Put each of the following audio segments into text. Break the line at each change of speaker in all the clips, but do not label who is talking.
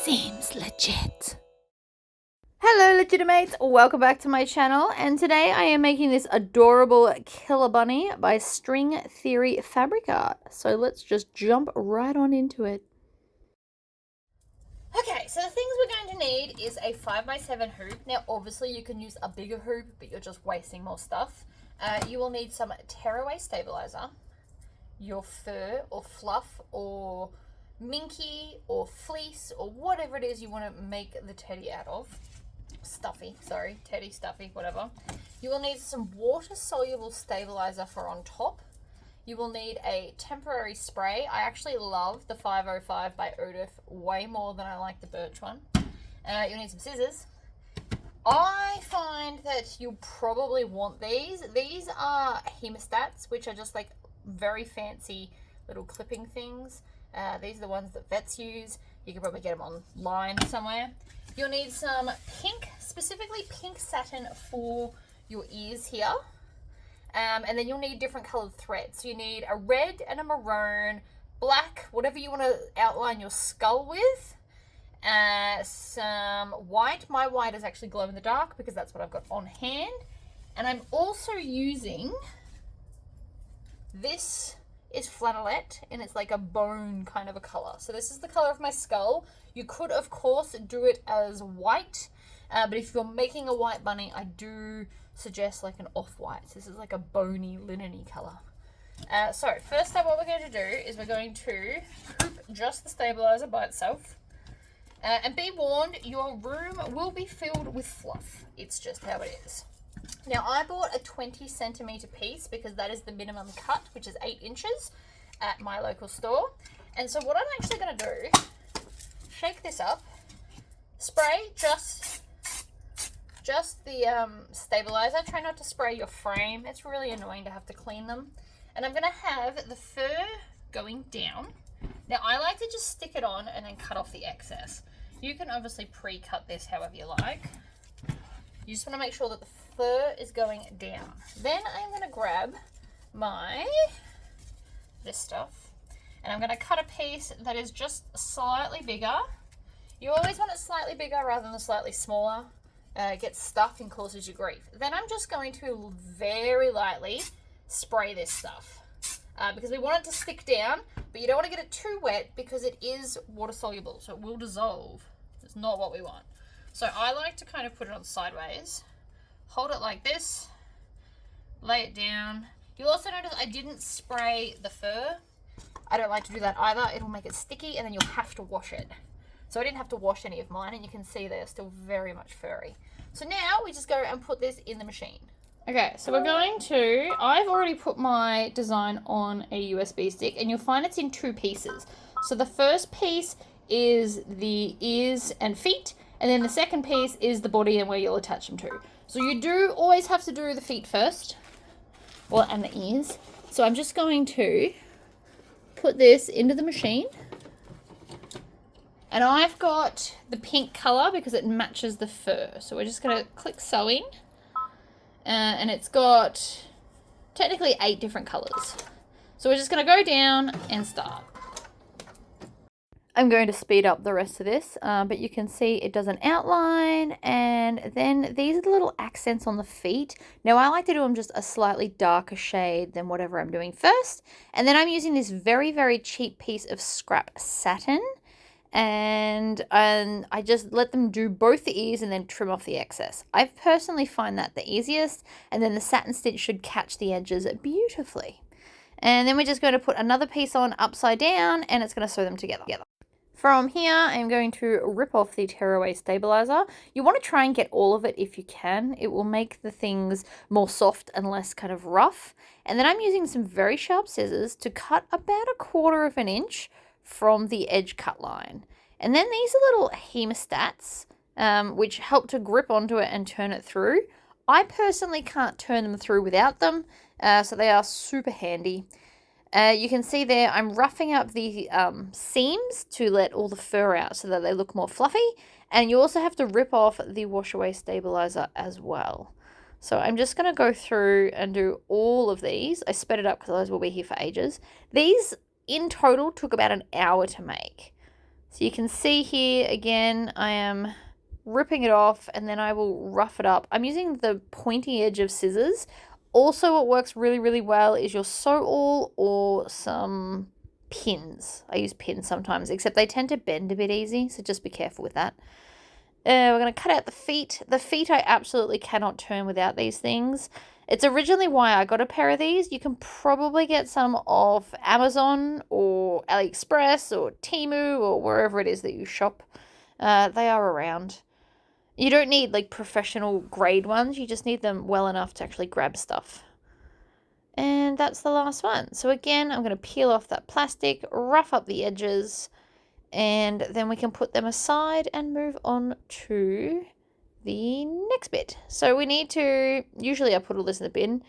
Seems legit. Hello Legitimates, welcome back to my channel, and today I am making this adorable killer bunny by String Theory Fabric Art. So let's just jump right on into it. Okay, so the things we're going to need is a 5x7 hoop. Now obviously you can use a bigger hoop, but you're just wasting more stuff. You will need some tearaway stabilizer, your fur or fluff or minky or fleece or whatever it is you want to make the teddy out of. Teddy stuffy, whatever. You will need some water soluble stabilizer for on top. You will need a temporary spray. I actually love the 505 by Odif way more than I like the birch one. You'll need some scissors. I find that you'll probably want these. These are hemostats, which are just like very fancy little clipping things. These are the ones that vets use. You can probably get them online somewhere. You'll need some pink, specifically pink satin for your ears here. And then you'll need different colored threads. So you need a red and a maroon, black, whatever you want to outline your skull with. Some white. My white is actually glow in the dark because that's what I've got on hand. And I'm also using this is flannelette, and it's like a bone kind of a color. So this is the color of my skull. You could of course do it as white, but if you're making a white bunny, I do suggest like an off-white. So this is like a bony linen-y color. So first up, what we're going to do is we're going to hoop just the stabilizer by itself. And be warned, your room will be filled with fluff. It's just how it is. Now I bought a 20 centimeter piece because that is the minimum cut, which is 8 inches at my local store. And so what I'm actually going to do, shake this up, spray just the stabilizer. Try not to spray your frame. It's really annoying to have to clean them. And I'm going to have the fur going down. Now I like to just stick it on and then cut off the excess. You can obviously pre-cut this however you like. You just want to make sure that the fur is going down. Then I'm going to grab this stuff, and I'm going to cut a piece that is just slightly bigger. You always want it slightly bigger rather than slightly smaller. It gets stuck and causes you grief. Then I'm just going to very lightly spray this stuff because we want it to stick down, but you don't want to get it too wet because it is water soluble, so it will dissolve. It's not what we want. So I like to kind of put it on sideways, hold it like this, lay it down. You'll also notice I didn't spray the fur. I don't like to do that either. It'll make it sticky and then you'll have to wash it. So I didn't have to wash any of mine, and you can see they're still very much furry. So now we just go and put this in the machine. Okay, so I've already put my design on a USB stick, and you'll find it's in 2 pieces. So the first piece is the ears and feet, and then the second piece is the body and where you'll attach them to. So you do always have to do the feet first, and the ears. So I'm just going to put this into the machine. And I've got the pink color because it matches the fur. So we're just going to click sewing. And it's got technically 8 different colors. So we're just going to go down and start. I'm going to speed up the rest of this, but you can see it does an outline, and then these are the little accents on the feet. Now I like to do them just a slightly darker shade than whatever I'm doing first, and then I'm using this very, very cheap piece of scrap satin, and I just let them do both the ears and then trim off the excess. I personally find that the easiest, and then the satin stitch should catch the edges beautifully. And then we're just going to put another piece on upside down, and it's going to sew them together. From here, I'm going to rip off the tearaway stabilizer. You want to try and get all of it if you can. It will make the things more soft and less kind of rough. And then I'm using some very sharp scissors to cut about 1/4 of an inch from the edge cut line. And then these are little hemostats, which help to grip onto it and turn it through. I personally can't turn them through without them, so they are super handy. You can see there I'm roughing up the seams to let all the fur out so that they look more fluffy, and you also have to rip off the wash away stabilizer as well. So I'm just going to go through and do all of these. I sped it up because otherwise we'll be here for ages. These in total took about an hour to make. So you can see here again, I am ripping it off and then I will rough it up. I'm using the pointy edge of scissors. Also, what works really, really well is your sew all or some pins. I use pins sometimes, except they tend to bend a bit easy, so just be careful with that. We're going to cut out the feet. The feet I absolutely cannot turn without these things. It's originally why I got a pair of these. You can probably get some off Amazon or AliExpress or Temu or wherever it is that you shop. They are around. You don't need like professional grade ones. You just need them well enough to actually grab stuff. And that's the last one. So again, I'm going to peel off that plastic, rough up the edges, and then we can put them aside and move on to the next bit. So we need to, usually I put all this in the bin.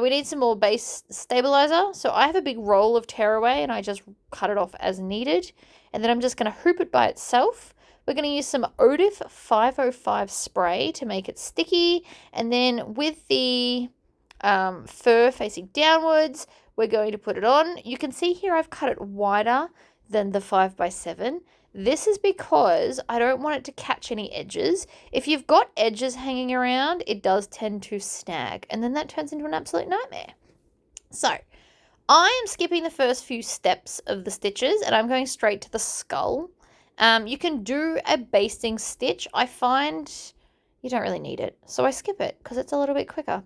We need some more base stabilizer. So I have a big roll of tearaway and I just cut it off as needed. And then I'm just going to hoop it by itself. We're going to use some Odif 505 spray to make it sticky. And then with the fur facing downwards, we're going to put it on. You can see here I've cut it wider than the 5x7. This is because I don't want it to catch any edges. If you've got edges hanging around, it does tend to snag, and then that turns into an absolute nightmare. So I am skipping the first few steps of the stitches and I'm going straight to the skull. You can do a basting stitch. I find you don't really need it, so I skip it because it's a little bit quicker.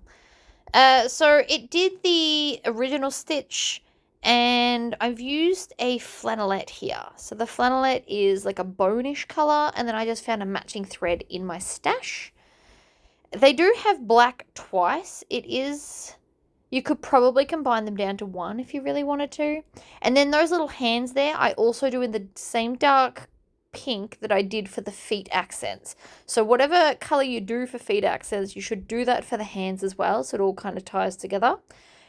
So it did the original stitch and I've used a flannelette here. So the flannelette is like a bonish color, and then I just found a matching thread in my stash. They do have black twice. You could probably combine them down to one if you really wanted to. And then those little hands there, I also do in the same dark pink that I did for the feet accents. So whatever color you do for feet accents, you should do that for the hands as well, so it all kind of ties together.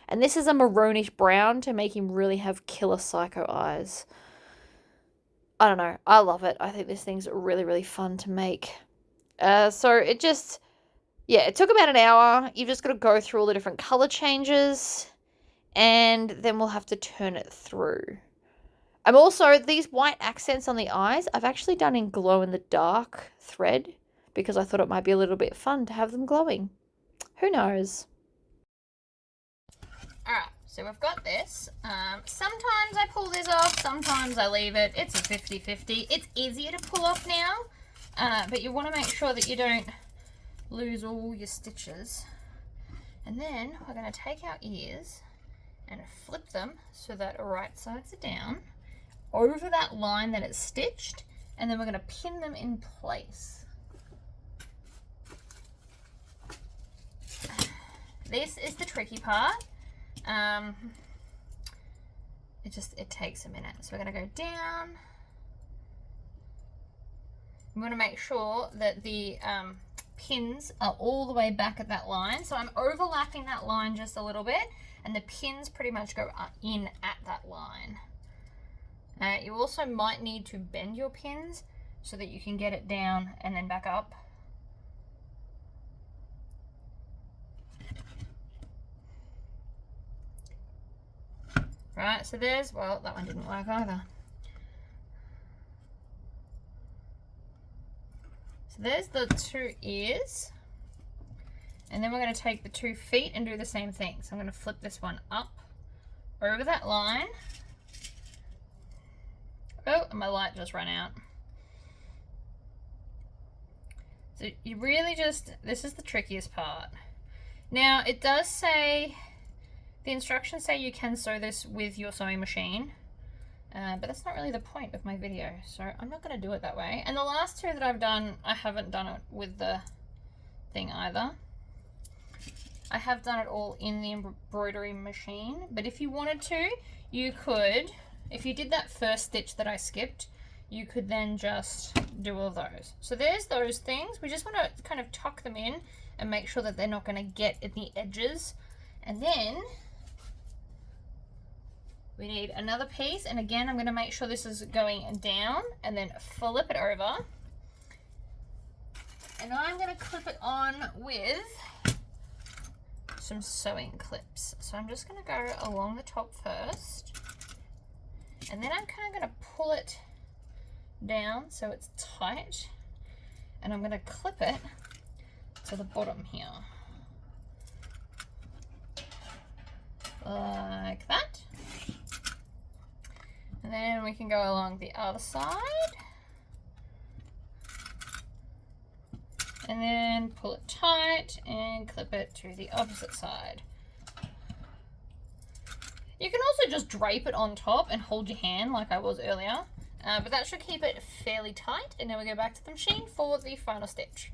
And this is a maroonish brown to make him really have killer psycho eyes. I don't know. I love it. I think this thing's really, really fun to make. So it took about an hour. You've just got to go through all the different color changes, and then we'll have to turn it through. I'm also, these white accents on the eyes, I've actually done in glow-in-the-dark thread because I thought it might be a little bit fun to have them glowing. Who knows? Alright, so we've got this. Sometimes I pull this off, sometimes I leave it. It's a 50-50. It's easier to pull off now, but you want to make sure that you don't lose all your stitches. And then we're going to take our ears and flip them so that right sides are down over that line that it's stitched, and then we're going to pin them in place. This is the tricky part. It takes a minute. So we're going to go down. I'm going to make sure that the pins are all the way back at that line. So I'm overlapping that line just a little bit, and the pins pretty much go in at that line. You also might need to bend your pins so that you can get it down and then back up. Right, so there's, well, that one didn't work either. So there's the two ears. And then we're going to take the 2 feet and do the same thing. So I'm going to flip this one up over that line. Oh, and my light just ran out. So you really just, this is the trickiest part. Now it does say, the instructions say you can sew this with your sewing machine, but that's not really the point of my video, so I'm not going to do it that way. And the last two that I've done, I haven't done it with the thing either. I have done it all in the embroidery machine, but if you wanted to, you could, if you did that first stitch that I skipped, you could then just do all of those. So there's those things. We just want to kind of tuck them in and make sure that they're not going to get at the edges. And then we need another piece, and again I'm going to make sure this is going down and then flip it over. And I'm going to clip it on with some sewing clips. So I'm just going to go along the top first, and then I'm kind of going to pull it down so it's tight, and I'm going to clip it to the bottom here. Like that. And then we can go along the other side. And then pull it tight and clip it to the opposite side. You can also just drape it on top and hold your hand like I was earlier. But that should keep it fairly tight. And then we go back to the machine for the final stitch.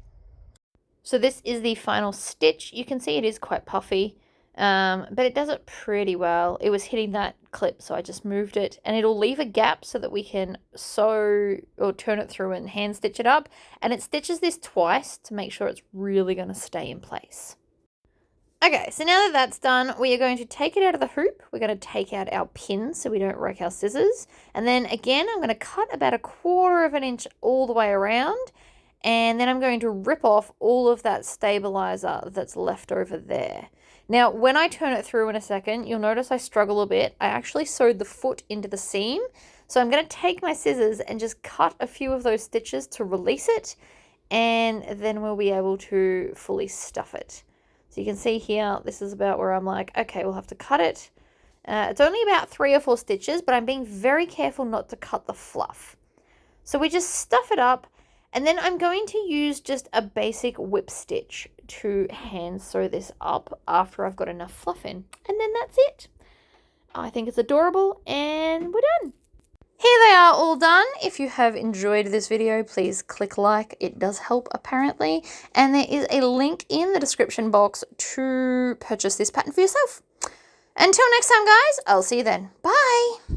So this is the final stitch. You can see it is quite puffy. But it does it pretty well. It was hitting that clip, so I just moved it, and it'll leave a gap so that we can sew or turn it through and hand stitch it up. And it stitches this twice to make sure it's really going to stay in place. Okay, so now that that's done, we are going to take it out of the hoop. We're going to take out our pins so we don't wreck our scissors. And then again, I'm going to cut about 1/4 of an inch all the way around. And then I'm going to rip off all of that stabilizer that's left over there. Now, when I turn it through in a second, you'll notice I struggle a bit. I actually sewed the foot into the seam. So I'm going to take my scissors and just cut a few of those stitches to release it. And then we'll be able to fully stuff it. So you can see here, this is about where I'm like, okay, we'll have to cut it. It's only about 3 or 4 stitches, but I'm being very careful not to cut the fluff. So we just stuff it up. And then I'm going to use just a basic whip stitch to hand sew this up after I've got enough fluff in. And then that's it. I think it's adorable, and we're done. Here they are all done. If you have enjoyed this video, please click like. It does help apparently. And there is a link in the description box to purchase this pattern for yourself. Until next time, guys, I'll see you then. Bye.